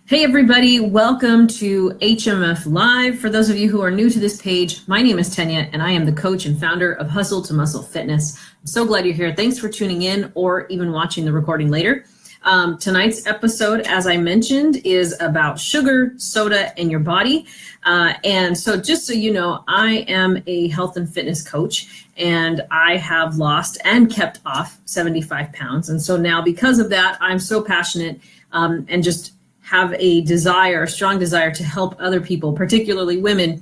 Hey everybody, welcome to HMF Live. For those of you who are new to this page, my name is Tanya and I am the coach and founder of Hustle to Muscle Fitness. I'm so glad you're here. Thanks for tuning in or even watching the recording later. Tonight's episode, as I mentioned, is about sugar, soda, and your body. And so just so you know, I am a health and fitness coach and I have lost and kept off 75 pounds. And so now because of that, I'm so passionate and just have a strong desire to help other people, particularly women,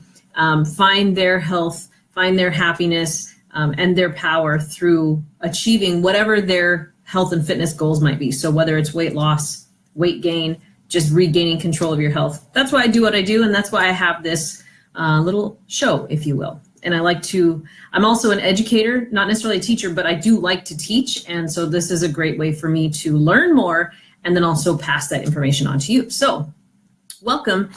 find their health, find their happiness, and their power through achieving whatever their health and fitness goals might be. So whether it's weight loss, weight gain, just regaining control of your health. That's why I do what I do, and that's why I have this little show, if you will. And I'm also an educator, not necessarily a teacher, but I do like to teach. And so this is a great way for me to learn more and then also pass that information on to you. So welcome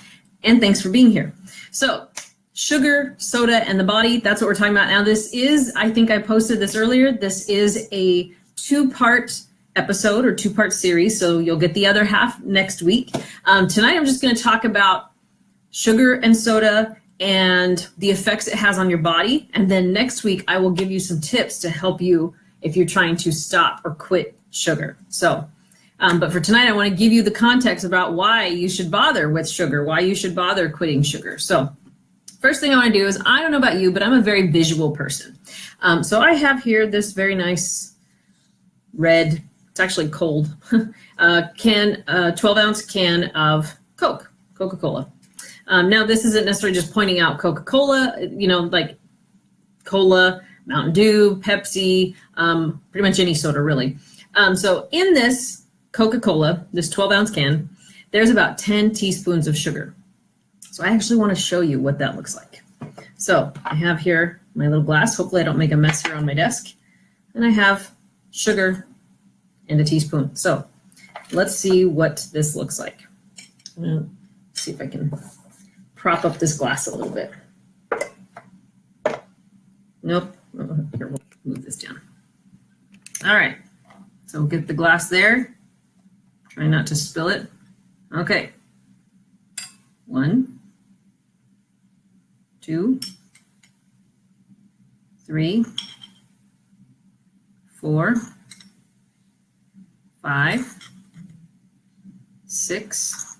and thanks for being here. So sugar, soda, and the body, that's what we're talking about now. This is, I think I posted this earlier, this is a two-part episode or two-part series, so you'll get the other half next week. Tonight I'm just going to talk about sugar and soda and the effects it has on your body. And then next week I will give you some tips to help you if you're trying to stop or quit sugar. So but for tonight, I want to give you the context about why you should bother with sugar, why you should bother quitting sugar. So first thing I want to do is, I don't know about you, but I'm a very visual person. So I have here this very nice red, it's actually cold, 12-ounce can of Coca-Cola. Now, this isn't necessarily just pointing out Coca-Cola, like cola, Mountain Dew, Pepsi, pretty much any soda, really. So in this Coca-Cola, this 12-ounce can, there's about 10 teaspoons of sugar. So I actually want to show you what that looks like. So I have here my little glass. Hopefully I don't make a mess here on my desk. And I have sugar and a teaspoon. So let's see what this looks like. I'm going to see if I can prop up this glass a little bit. Nope. Here, we'll move this down. All right. So we'll get the glass there. Try not to spill it. Okay. 1, 2, 3, 4, 5, 6,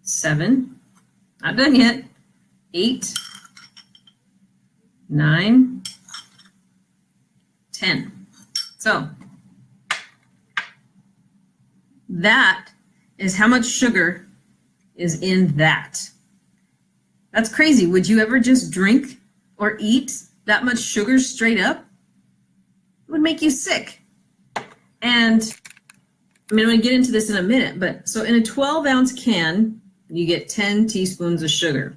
7, not done yet, 8, 9, 10. So that is how much sugar is in that. That's crazy. Would you ever just drink or eat that much sugar straight up? It would make you sick. And I'm going to get into this in a minute, but so in a 12-ounce can, you get 10 teaspoons of sugar.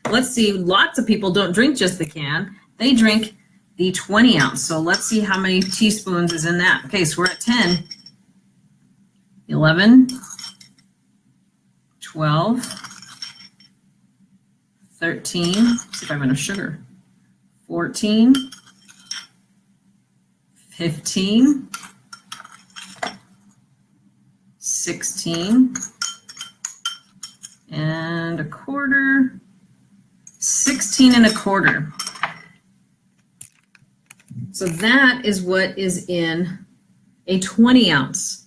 Let's see, lots of people don't drink just the can. They drink the 20-ounce. So let's see how many teaspoons is in that. Okay, so we're at 10. 11, 12, 13, let's see if I have enough sugar, 14, 15, 16, and a quarter, 16 and a quarter. So that is what is in a 20-ounce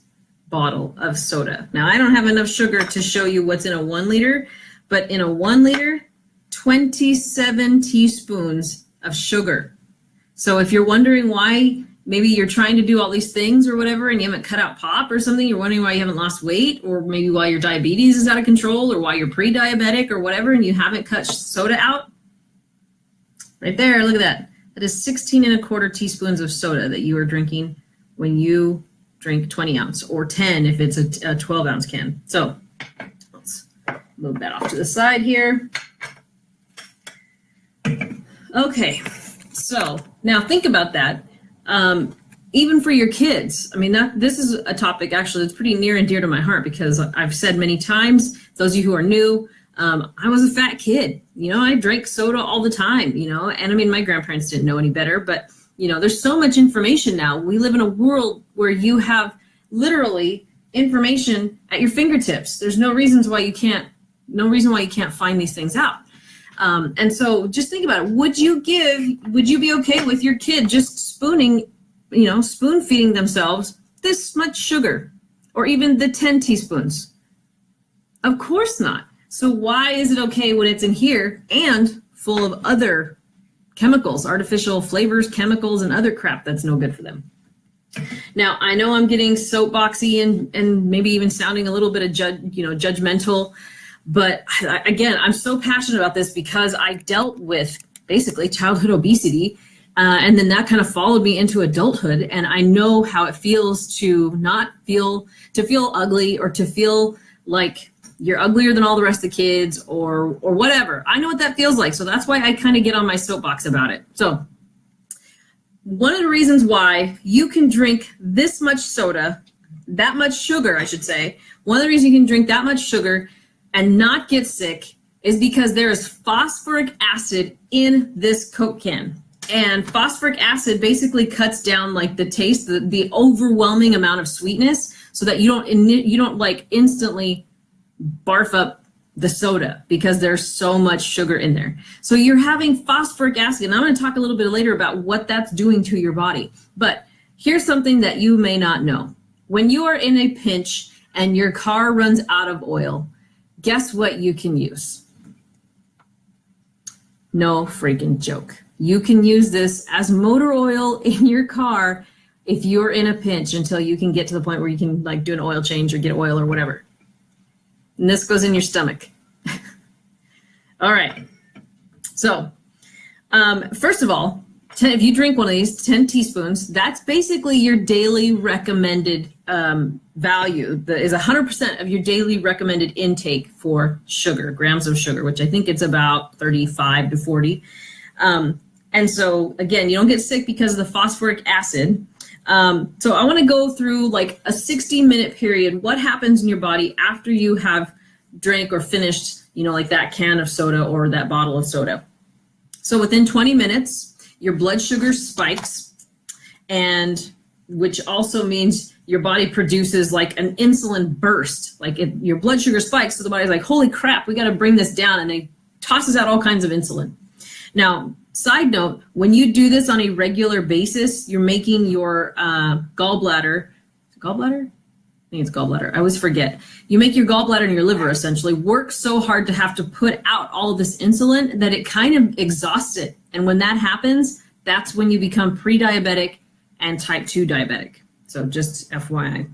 bottle of soda. Now, I don't have enough sugar to show you what's in a 1 liter, but in a 1 liter, 27 teaspoons of sugar. So if you're wondering why maybe you're trying to do all these things or whatever and you haven't cut out pop or something, you're wondering why you haven't lost weight, or maybe why your diabetes is out of control, or why you're pre-diabetic or whatever and you haven't cut soda out, right there, look at that. That is 16 and a quarter teaspoons of soda that you are drinking when you drink 20-ounce, or 10 if it's a 12-ounce can. So let's move that off to the side here. Okay, so now think about that. Even for your kids, I mean, this is a topic actually that's pretty near and dear to my heart, because I've said many times, those of you who are new, I was a fat kid. I drank soda all the time, and I mean, my grandparents didn't know any better, but there's so much information now. We live in a world where you have literally information at your fingertips. There's no reason why you can't find these things out. And so just think about it. Would you be okay with your kid just spoon feeding themselves this much sugar, or even the 10 teaspoons? Of course not. So why is it okay when it's in here and full of other chemicals, artificial flavors, chemicals, and other crap that's no good for them? Now, I know I'm getting soapboxy and maybe even sounding a little bit of judgmental, but again, I'm so passionate about this because I dealt with basically childhood obesity, and then that kind of followed me into adulthood, and I know how it feels to feel ugly, or to feel like you're uglier than all the rest of the kids, or whatever. I know what that feels like, so that's why I kind of get on my soapbox about it. So one of the reasons why you can drink this much soda, that much sugar, I should say, one of the reasons you can drink that much sugar and not get sick is because there is phosphoric acid in this Coke can. And phosphoric acid basically cuts down like the taste, the overwhelming amount of sweetness, so that you don't like instantly barf up the soda because there's so much sugar in there. So you're having phosphoric acid, and I'm going to talk a little bit later about what that's doing to your body. But here's something that you may not know. When you are in a pinch and your car runs out of oil, guess what you can use? No freaking joke. You can use this as motor oil in your car if you're in a pinch until you can get to the point where you can like do an oil change or get oil or whatever. And this goes in your stomach. All right. So first of all, if you drink one of these 10 teaspoons, that's basically your daily recommended value. That is 100% of your daily recommended intake for sugar, grams of sugar, which I think it's about 35 to 40. And so again, you don't get sick because of the phosphoric acid. So I want to go through like a 60-minute period. What happens in your body after you have drank or finished, like that can of soda or that bottle of soda? So within 20 minutes, your blood sugar spikes, and which also means your body produces like an insulin burst. Like your blood sugar spikes, so the body's like, holy crap, we got to bring this down, and it tosses out all kinds of insulin. Now, side note, when you do this on a regular basis, you're making your gallbladder? I think it's gallbladder. I always forget. You make your gallbladder and your liver essentially work so hard to have to put out all of this insulin that it kind of exhausts it. And when that happens, that's when you become pre-diabetic and type 2 diabetic. So just FYI.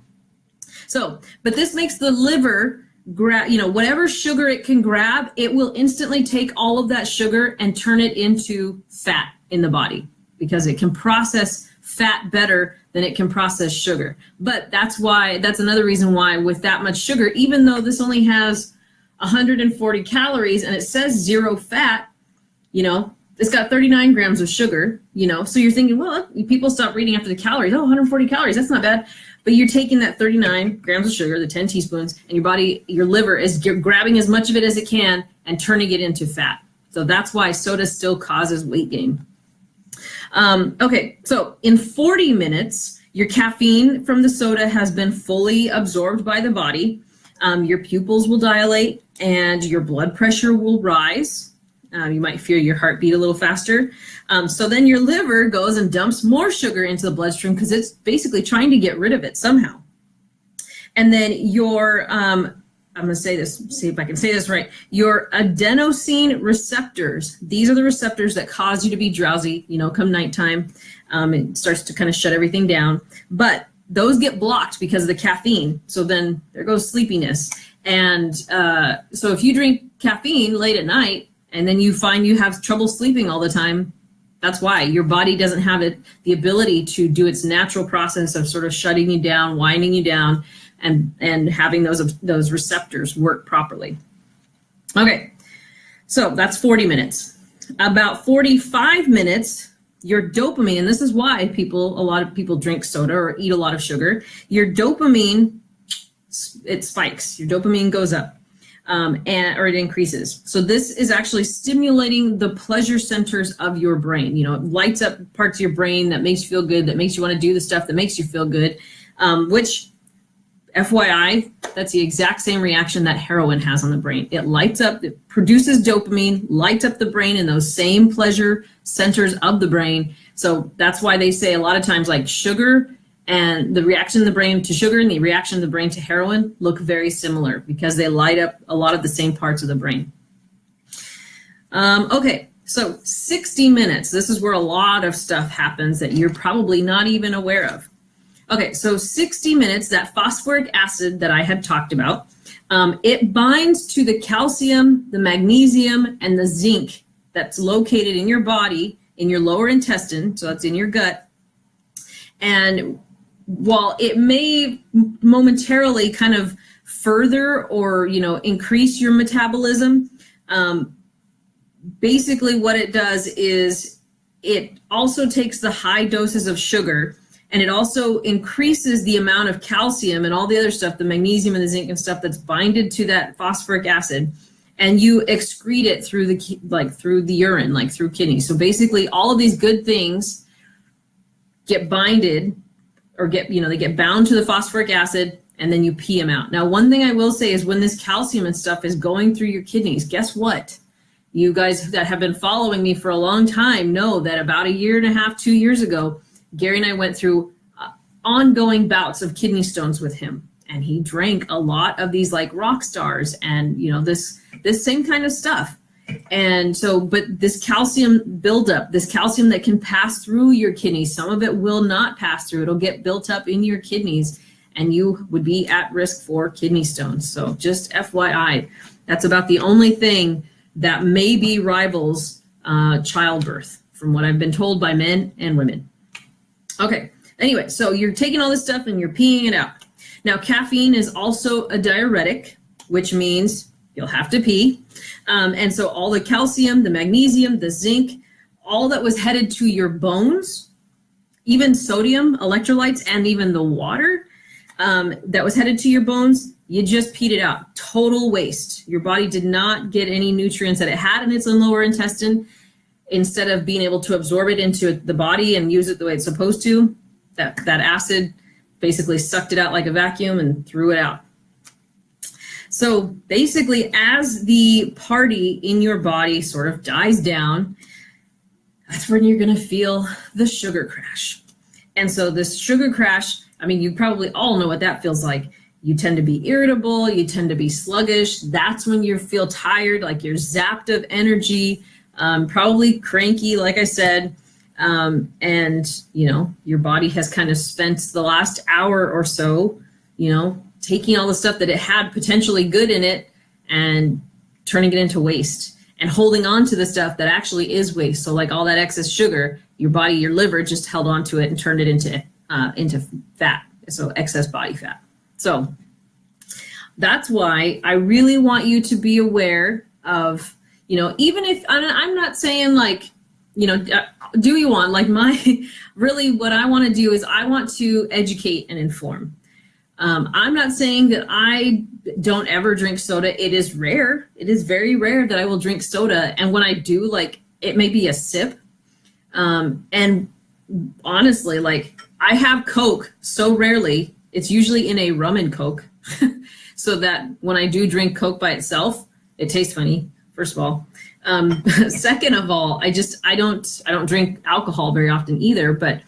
So, but this makes the liver grab, whatever sugar it can grab, it will instantly take all of that sugar and turn it into fat in the body, because it can process fat better than it can process sugar. But that's another reason why with that much sugar, even though this only has 140 calories and it says 0 fat, it's got 39 grams of sugar, so you're thinking, well, people stop reading after the calories. Oh, 140 calories, that's not bad. But you're taking that 39 grams of sugar, the 10 teaspoons, and your liver is grabbing as much of it as it can and turning it into fat. So that's why soda still causes weight gain. Okay, so in 40 minutes, your caffeine from the soda has been fully absorbed by the body. Your pupils will dilate and your blood pressure will rise. You might feel your heartbeat a little faster. So then your liver goes and dumps more sugar into the bloodstream because it's basically trying to get rid of it somehow. And then your, I'm going to say this, see if I can say this right. Your adenosine receptors, these are the receptors that cause you to be drowsy, come nighttime. It starts to kind of shut everything down. But those get blocked because of the caffeine. So then there goes sleepiness. And so if you drink caffeine late at night, and then you find you have trouble sleeping all the time, that's why your body doesn't have the ability to do its natural process of sort of shutting you down, winding you down, and having those receptors work properly. Okay, so that's 40 minutes. About 45 minutes, your dopamine, and this is why a lot of people drink soda or eat a lot of sugar, your dopamine, it spikes, your dopamine goes up. Or it increases. So this is actually stimulating the pleasure centers of your brain. It lights up parts of your brain that makes you feel good, that makes you want to do the stuff that makes you feel good, which FYI, that's the exact same reaction that heroin has on the brain. It lights up, it produces dopamine, lights up the brain in those same pleasure centers of the brain. So that's why they say a lot of times like sugar and the reaction in the brain to sugar and the reaction in the brain to heroin look very similar because they light up a lot of the same parts of the brain. Okay, so 60 minutes. This is where a lot of stuff happens that you're probably not even aware of. Okay, so 60 minutes, that phosphoric acid that I had talked about, it binds to the calcium, the magnesium, and the zinc that's located in your body, in your lower intestine, so it's in your gut. And while it may momentarily kind of further or, increase your metabolism, basically what it does is it also takes the high doses of sugar, and it also increases the amount of calcium and all the other stuff, the magnesium and the zinc and stuff that's binded to that phosphoric acid, and you excrete it through the urine, like through kidneys. So basically all of these good things get binded or they get bound to the phosphoric acid, and then you pee them out. Now, one thing I will say is when this calcium and stuff is going through your kidneys, guess what? You guys that have been following me for a long time know that about 1.5 years, 2 years ago, Gary and I went through ongoing bouts of kidney stones with him, and he drank a lot of these like rock stars and this same kind of stuff. And so, but this calcium buildup, this calcium that can pass through your kidneys, some of it will not pass through. It'll get built up in your kidneys, and you would be at risk for kidney stones. So just FYI, that's about the only thing that maybe rivals childbirth, from what I've been told by men and women. Okay, anyway, so you're taking all this stuff and you're peeing it out. Now, caffeine is also a diuretic, which means you'll have to pee. And so all the calcium, the magnesium, the zinc, all that was headed to your bones, even sodium, electrolytes, and even the water that was headed to your bones, you just peed it out. Total waste. Your body did not get any nutrients that it had in its lower intestine. Instead of being able to absorb it into the body and use it the way it's supposed to, that acid basically sucked it out like a vacuum and threw it out. So basically, as the party in your body sort of dies down, that's when you're going to feel the sugar crash. And so this sugar crash, I mean, you probably all know what that feels like. You tend to be irritable, you tend to be sluggish. That's when you feel tired, like you're zapped of energy. Probably cranky, like I said, and your body has kind of spent the last hour or so, taking all the stuff that it had potentially good in it and turning it into waste and holding on to the stuff that actually is waste. So like all that excess sugar, your body, your liver just held on to it and turned it into fat, so excess body fat. So that's why I really want you to be aware of, even if I'm not saying like, do you want like really what I want to do is I want to educate and inform. I'm not saying that I don't ever drink soda. It is rare. It is very rare that I will drink soda. And when I do, like, it may be a sip. And honestly, like, I have Coke so rarely. It's usually in a rum and Coke. So that when I do drink Coke by itself, it tastes funny, first of all. Second of all, I don't drink alcohol very often either, but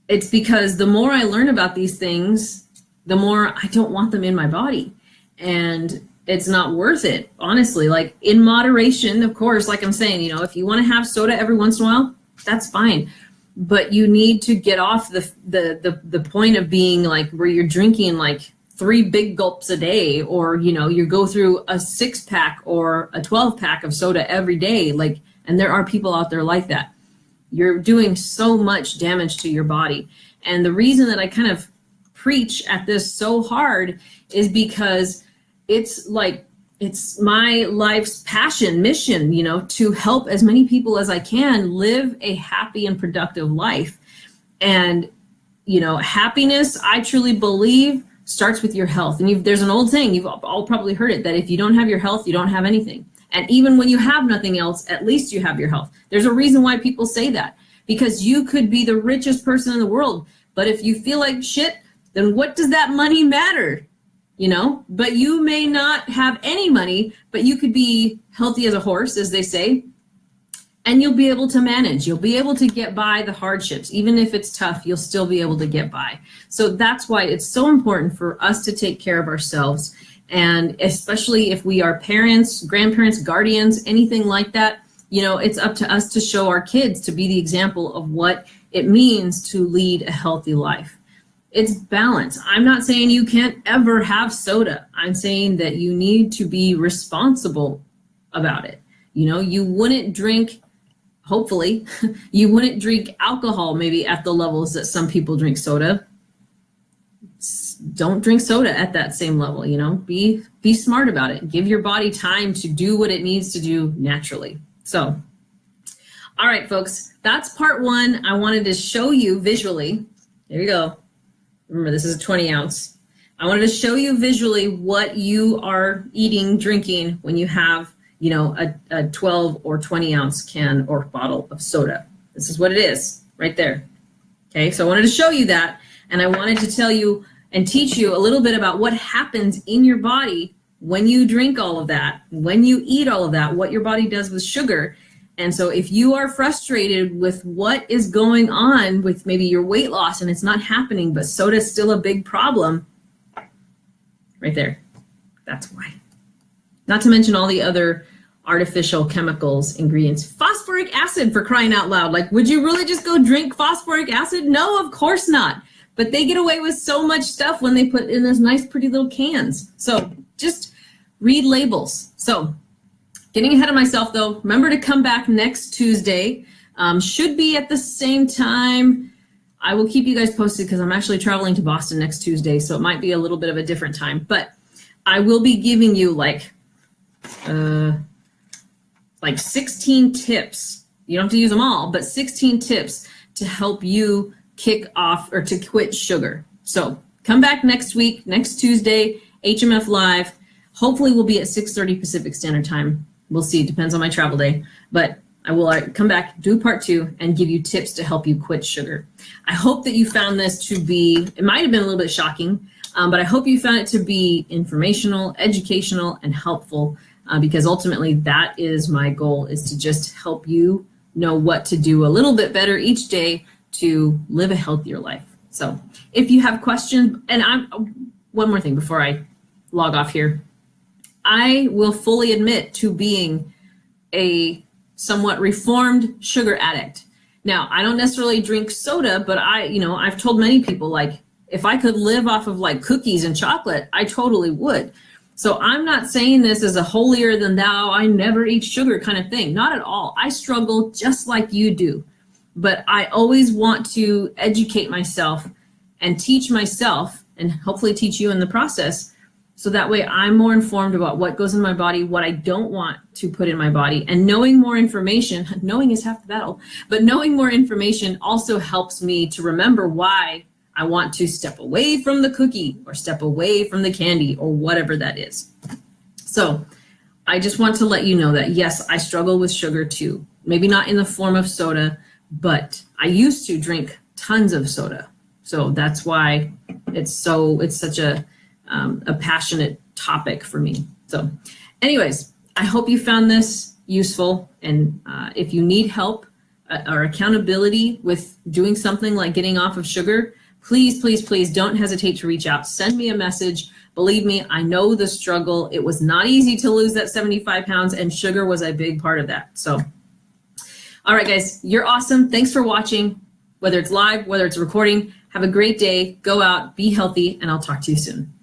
it's because the more I learn about these things, the more I don't want them in my body. And it's not worth it, honestly. Like, in moderation, of course, like I'm saying, if you want to have soda every once in a while, that's fine. But you need to get off the point of being like where you're drinking like 3 big gulps a day, or, you go through a 6-pack or a 12-pack of soda every day. Like, and there are people out there like that. You're doing so much damage to your body. And the reason that I kind of preach at this so hard is because it's my life's passion, mission, to help as many people as I can live a happy and productive life. And, happiness, I truly believe, starts with your health. And there's an old saying, you've all probably heard it, that if you don't have your health, you don't have anything. And even when you have nothing else, at least you have your health. There's a reason why people say that, because you could be the richest person in the world, but if you feel like shit, then what does that money matter? You know, but you may not have any money, but you could be healthy as a horse, as they say, and you'll be able to manage. You'll be able to get by the hardships. Even if it's tough, you'll still be able to get by. So that's why it's so important for us to take care of ourselves. And especially if we are parents, grandparents, guardians, anything like that, you know, it's up to us to show our kids, to be the example of what it means to lead a healthy life. It's balance. I'm not saying you can't ever have soda. I'm saying that you need to be responsible about it. You know, you wouldn't drink, hopefully, you wouldn't drink alcohol maybe at the levels that some people drink soda. Don't drink soda at that same level, you know, be smart about it. Give your body time to do what it needs to do naturally. So, all right, folks, that's part one. I wanted to show you visually. There you go. Remember, this is a 20 ounce. I wanted to show you visually what you are eating, drinking when you have, you know, a 12 or 20 ounce can or bottle of soda. This is what it is right there. Okay, so I wanted to show you that, and I wanted to tell you and teach you a little bit about what happens in your body when you drink all of that, when you eat all of that, what your body does with sugar. And so if you are frustrated with what is going on with maybe your weight loss and it's not happening, but soda is still a big problem, right there, that's why. Not to mention all the other artificial chemicals, ingredients. Phosphoric acid, for crying out loud. Like, would you really just go drink phosphoric acid? No, of course not. But they get away with so much stuff when they put it in those nice, pretty little cans. So just read labels. So getting ahead of myself though, remember to come back next Tuesday. Should be at the same time. I will keep you guys posted because I'm actually traveling to Boston next Tuesday, so it might be a little bit of a different time. But I will be giving you like 16 tips. You don't have to use them all, but 16 tips to help you kick off or to quit sugar. So come back next week, next Tuesday, HMF Live. Hopefully we'll be at 6:30 Pacific Standard Time. We'll see, depends on my travel day. But I will come back, do part 2, and give you tips to help you quit sugar. I hope that you found this to be, it might have been a little bit shocking, but I hope you found it to be informational, educational, and helpful, because ultimately that is my goal, is to just help you know what to do a little bit better each day to live a healthier life. So if you have questions, and one more thing before I log off here, I will fully admit to being a somewhat reformed sugar addict. Now, I don't necessarily drink soda, but I've told many people, like, if I could live off of like cookies and chocolate, I totally would. So I'm not saying this as a holier than thou, I never eat sugar kind of thing. Not at all. I struggle just like you do. But I always want to educate myself and teach myself, and hopefully teach you in the process, so that way I'm more informed about what goes in my body, what I don't want to put in my body. And knowing more information, knowing is half the battle, but knowing more information also helps me to remember why I want to step away from the cookie or step away from the candy or whatever that is. So I just want to let you know that, yes, I struggle with sugar too. Maybe not in the form of soda, but I used to drink tons of soda. So that's why it's such a passionate topic for me. So anyways, I hope you found this useful. And if you need help or accountability with doing something like getting off of sugar, please, please, please don't hesitate to reach out. Send me a message. Believe me, I know the struggle. It was not easy to lose that 75 pounds, and sugar was a big part of that. So, all right, guys, you're awesome. Thanks for watching, whether it's live, whether it's recording. Have a great day. Go out, be healthy, and I'll talk to you soon.